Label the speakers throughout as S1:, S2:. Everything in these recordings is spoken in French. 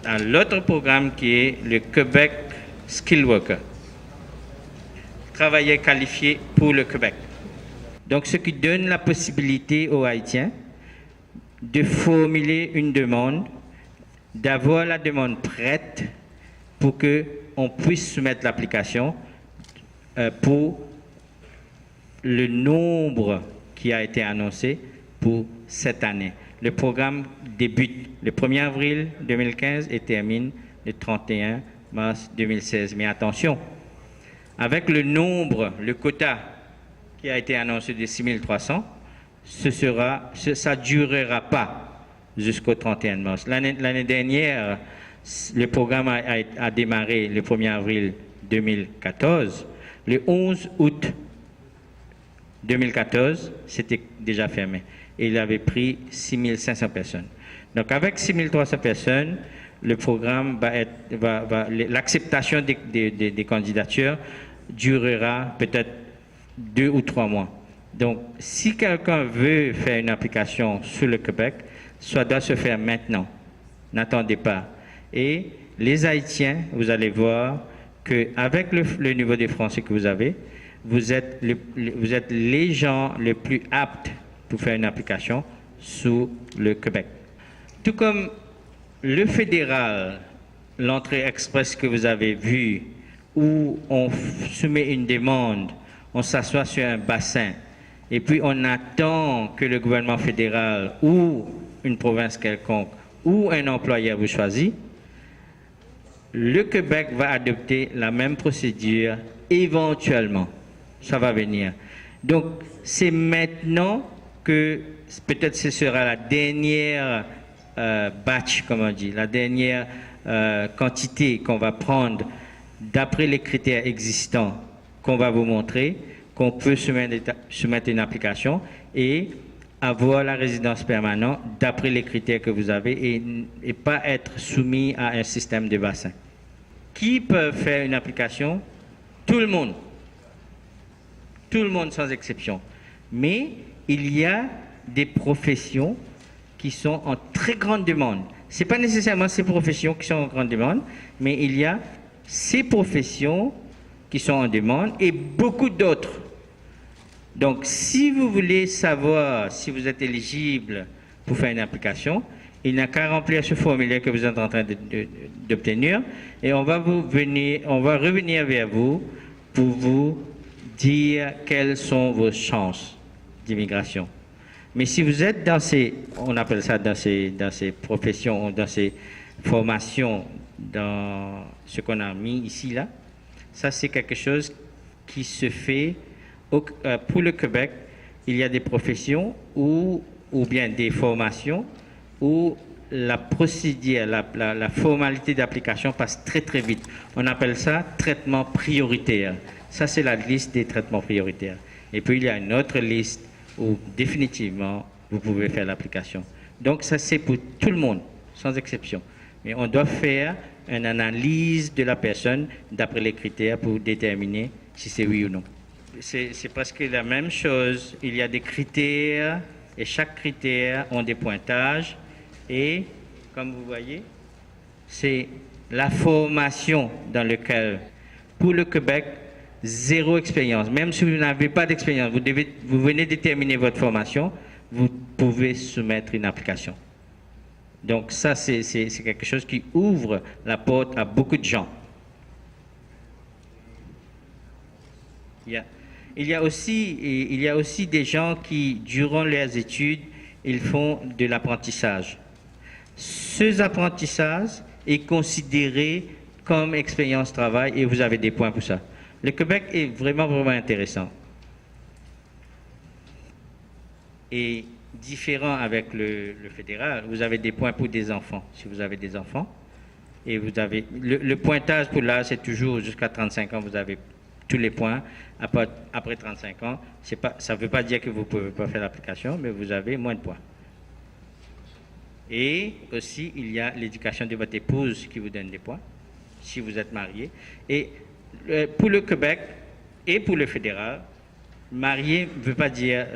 S1: à l'autre programme qui est le Québec Skill Worker, travailleur qualifié pour le Québec. Donc, ce qui donne la possibilité aux Haïtiens de formuler une demande, d'avoir la demande prête pour qu'on puisse soumettre l'application pour le nombre qui a été annoncé pour cette année. Le programme débute le 1er avril 2015 et termine le 31 mars 2016. Mais attention, avec le nombre, le quota qui a été annoncé de 6300, ça ne durera pas jusqu'au 31 mars. L'année dernière, le programme a démarré le 1er avril 2014. Le 11 août 2014, c'était déjà fermé. Et il avait pris 6500 personnes. Donc avec 6300 personnes, le programme l'acceptation des candidatures durera peut-être 2 ou 3 mois. Donc si quelqu'un veut faire une application sur le Québec, ça doit se faire maintenant. N'attendez pas. Et les Haïtiens, vous allez voir qu'avec le niveau de français que vous avez, vous êtes les gens les plus aptes pour faire une application sur le Québec. Tout comme le fédéral, l'entrée express que vous avez vue, où on soumet une demande, on s'assoit sur un bassin, et puis on attend que le gouvernement fédéral ou une province quelconque ou un employeur vous choisit, le Québec va adopter la même procédure éventuellement. Ça va venir. Donc, c'est maintenant que peut-être ce sera la dernière batch, comme on dit, la dernière quantité qu'on va prendre d'après les critères existants qu'on va vous montrer, qu'on peut soumettre une application et avoir la résidence permanente d'après les critères que vous avez et pas être soumis à un système de bassin. Qui peut faire une application? Tout le monde. Tout le monde sans exception. Mais il y a des professions qui sont en très grande demande. Ce n'est pas nécessairement ces professions qui sont en grande demande, mais il y a ces professions qui sont en demande et beaucoup d'autres. Donc, si vous voulez savoir si vous êtes éligible pour faire une application, il n'y a qu'à remplir ce formulaire que vous êtes en train d'obtenir et on va revenir vers vous pour vous dire quelles sont vos chances d'immigration. Mais si vous êtes on appelle ça dans ces professions, dans ces formations, dans ce qu'on a mis ici, là, ça c'est quelque chose qui se fait pour le Québec. Il y a des professions ou bien des formations où la procédure, la formalité d'application passe très très vite. On appelle ça traitement prioritaire. Ça c'est la liste des traitements prioritaires. Et puis il y a une autre liste où définitivement vous pouvez faire l'application. Donc ça c'est pour tout le monde, sans exception. Mais on doit faire une analyse de la personne d'après les critères pour déterminer si c'est oui ou non. C'est presque la même chose. Il y a des critères et chaque critère a des pointages. Et comme vous voyez, c'est la formation dans laquelle, pour le Québec, 0 expérience. Même si vous n'avez pas d'expérience, vous venez de terminer votre formation, vous pouvez soumettre une application. Donc ça, c'est quelque chose qui ouvre la porte à beaucoup de gens. Il y a aussi des gens qui, durant leurs études, ils font de l'apprentissage. Ce apprentissage est considéré comme expérience travail et vous avez des points pour ça. Le Québec est vraiment, vraiment intéressant. Et différent avec le fédéral, vous avez des points pour des enfants, si vous avez des enfants. Et vous avez le pointage pour là, c'est toujours jusqu'à 35 ans, vous avez tous les points. Après 35 ans, ça ne veut pas dire que vous ne pouvez pas faire l'application, mais vous avez moins de points. Et aussi, il y a l'éducation de votre épouse qui vous donne des points, si vous êtes marié. Et pour le Québec et pour le fédéral, marié ne veut pas dire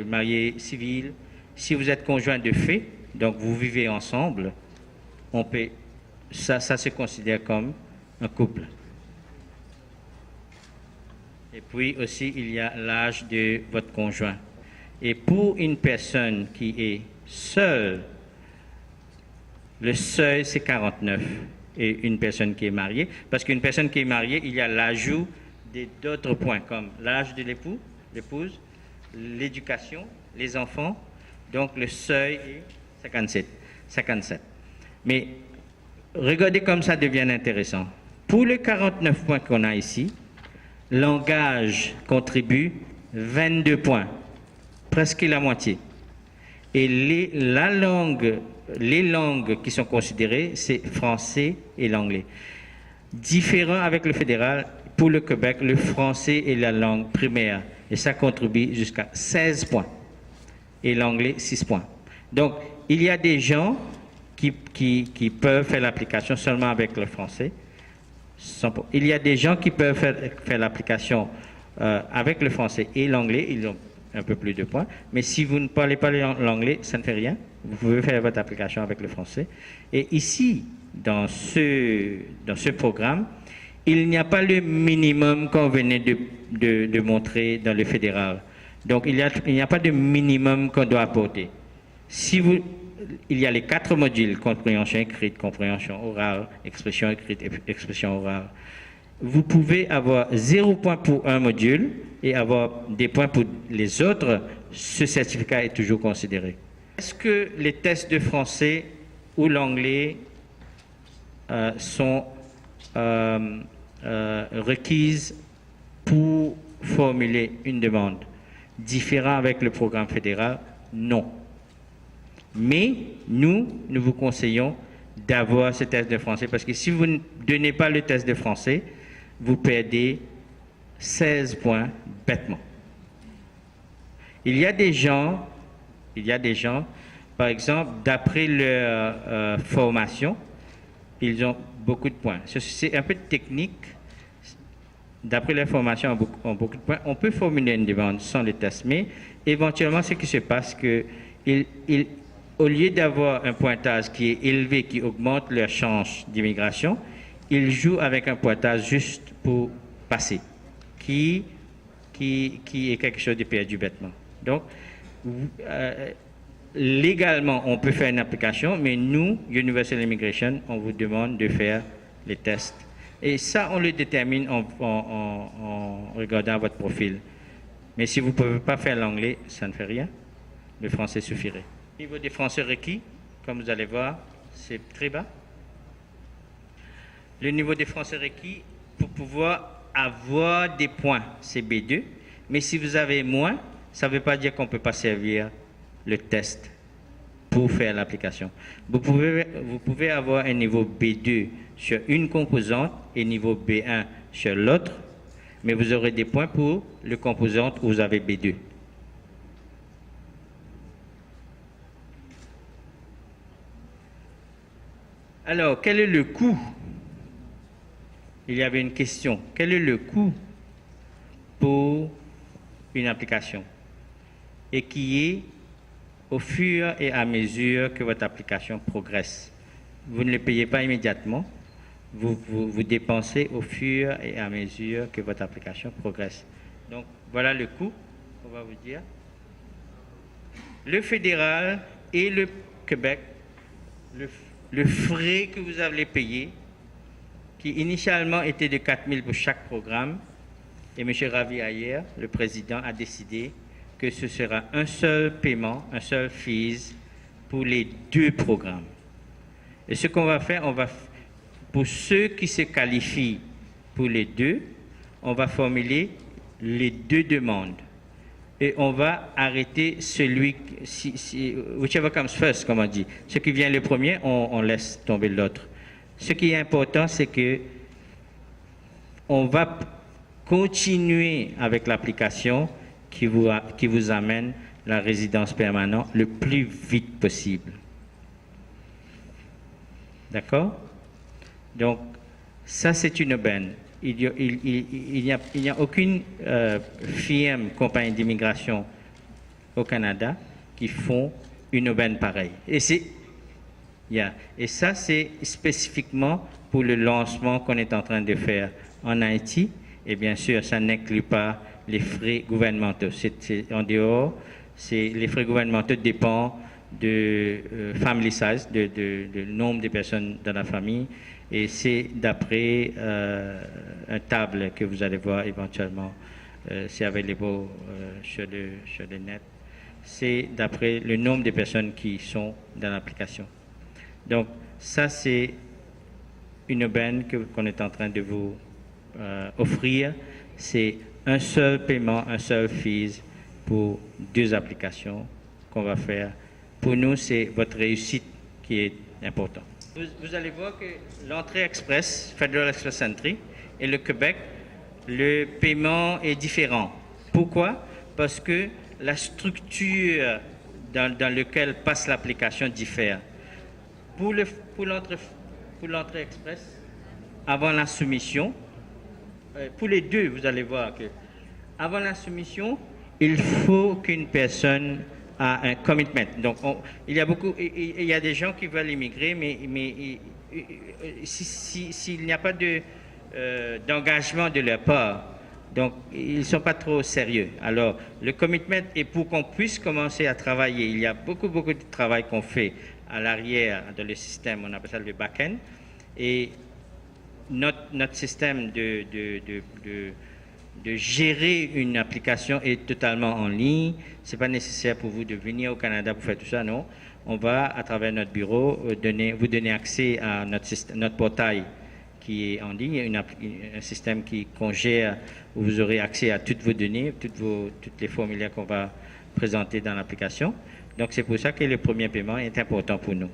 S1: marié civil. Si vous êtes conjoint de fait, donc vous vivez ensemble, on peut ça se considère comme un couple. Et puis aussi, il y a l'âge de votre conjoint. Et pour une personne qui est seule, le seuil, c'est 49. Et une personne qui est mariée, parce qu'une personne qui est mariée, il y a l'ajout d'autres points, comme l'âge de l'époux, l'épouse, l'éducation, les enfants. Donc, le seuil est 57. Mais regardez comme ça devient intéressant. Pour les 49 points qu'on a ici, langage contribue 22 points, presque la moitié. Et les langues qui sont considérées, c'est français et l'anglais. Différent avec le fédéral, pour le Québec, le français est la langue primaire. Et ça contribue jusqu'à 16 points. Et l'anglais, 6 points. Donc, il y a des gens qui peuvent faire l'application seulement avec le français. Il y a des gens qui peuvent faire l'application avec le français et l'anglais. Ils ont un peu plus de points. Mais si vous ne parlez pas l'anglais, ça ne fait rien. Vous pouvez faire votre application avec le français. Et ici, dans ce programme, il n'y a pas le minimum qu'on venait de montrer dans le fédéral. Donc, il n'y a pas de minimum qu'on doit apporter. Il y a les 4 modules, compréhension écrite, compréhension orale, expression écrite, expression orale. Vous pouvez avoir 0 point pour un module et avoir des points pour les autres. Ce certificat est toujours considéré. Est-ce que les tests de français ou l'anglais sont requises pour formuler une demande? Différent avec le programme fédéral, non. Mais nous vous conseillons d'avoir ce test de français parce que si vous ne donnez pas le test de français, vous perdez 16 points bêtement. Il y a des gens, par exemple, d'après leur formation, ils ont beaucoup de points. C'est un peu technique. D'après leur formation, ont beaucoup de points. On peut formuler une demande sans le test, mais éventuellement, ce qui se passe, que au lieu d'avoir un pointage qui est élevé, qui augmente leur chance d'immigration, ils jouent avec un pointage juste pour passer, qui est quelque chose de perdu bêtement. Donc, légalement, on peut faire une application, mais nous, Universal Immigration, on vous demande de faire les tests. Et ça, on le détermine en regardant votre profil. Mais si vous ne pouvez pas faire l'anglais, ça ne fait rien. Le français suffirait. Au niveau des français requis, comme vous allez voir, c'est très bas. Le niveau des français requis, pour pouvoir avoir des points, c'est B2. Mais si vous avez moins, ça ne veut pas dire qu'on ne peut pas servir le test pour faire l'application. Vous pouvez avoir un niveau B2 sur une composante et niveau B1 sur l'autre, mais vous aurez des points pour le composante où vous avez B2. Alors, quel est le coût? Il y avait une question. Quel est le coût pour une application? Et qui est au fur et à mesure que votre application progresse. Vous ne le payez pas immédiatement. Vous dépensez au fur et à mesure que votre application progresse. Donc, voilà le coût, on va vous dire. Le fédéral et le Québec, le frais que vous allez payer, qui initialement était de 4 000 pour chaque programme, et M. Ravi Ayer, le président, a décidé que ce sera un seul paiement, un seul fees pour les 2 programmes. Et ce qu'on va faire, pour ceux qui se qualifient pour les 2, on va formuler les 2 demandes. Et on va arrêter celui, whichever comes first, comme on dit. Ce qui vient le premier, on laisse tomber l'autre. Ce qui est important, c'est que on va continuer avec l'application qui vous amène la résidence permanente le plus vite possible. D'accord? Donc, ça c'est une aubaine. Il n'y a aucune firme, compagnie d'immigration au Canada qui font une aubaine pareille. Et Yeah. Et ça, c'est spécifiquement pour le lancement qu'on est en train de faire en Haïti. Et bien sûr, ça n'inclut pas les frais gouvernementaux. C'est en dehors, les frais gouvernementaux dépendent de family size, de nombre de personnes dans la famille. Et c'est d'après un table que vous allez voir éventuellement, c'est available sur le net. C'est d'après le nombre de personnes qui sont dans l'application. Donc, ça, c'est une aubaine qu'on est en train de vous offrir. C'est un seul paiement, un seul fees pour 2 applications qu'on va faire. Pour nous, c'est votre réussite qui est importante. Vous allez voir que l'entrée express, Federal Express Entry, et le Québec, le paiement est différent. Pourquoi? Parce que la structure dans laquelle passe l'application diffère. Pour l'entrée express, avant la soumission, pour les deux, vous allez voir que avant la soumission, il faut qu'une personne a un commitment. Donc, il y a des gens qui veulent immigrer, mais s'il n'y a pas d'engagement de leur part, donc ils ne sont pas trop sérieux. Alors, le commitment est pour qu'on puisse commencer à travailler. Il y a beaucoup de travail qu'on fait à l'arrière dans le système, on appelle ça le back-end. Et notre système de gérer une application est totalement en ligne. Ce n'est pas nécessaire pour vous de venir au Canada pour faire tout ça, non. On va, à travers notre bureau, vous donner accès à notre portail qui est en ligne, un système qui congère, où vous aurez accès à toutes vos données, toutes les formulaires qu'on va présenter dans l'application. Donc, c'est pour ça que le premier paiement est important pour nous.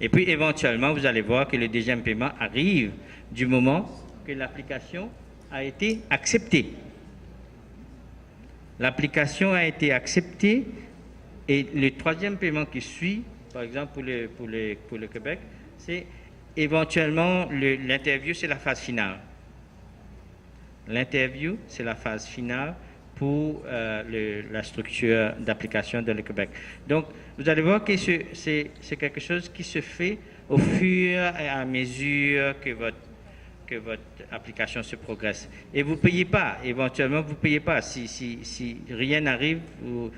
S1: Et puis, éventuellement, vous allez voir que le deuxième paiement arrive du moment que l'application a été acceptée. L'application a été acceptée et le troisième paiement qui suit, par exemple pour le Québec, c'est éventuellement l'interview, c'est la phase finale. L'interview, c'est la phase finale pour la structure d'application de le Québec. Donc, vous allez voir que c'est quelque chose qui se fait au fur et à mesure que votre application se progresse. Et vous ne payez pas, éventuellement, vous ne payez pas. Si rien n'arrive, vous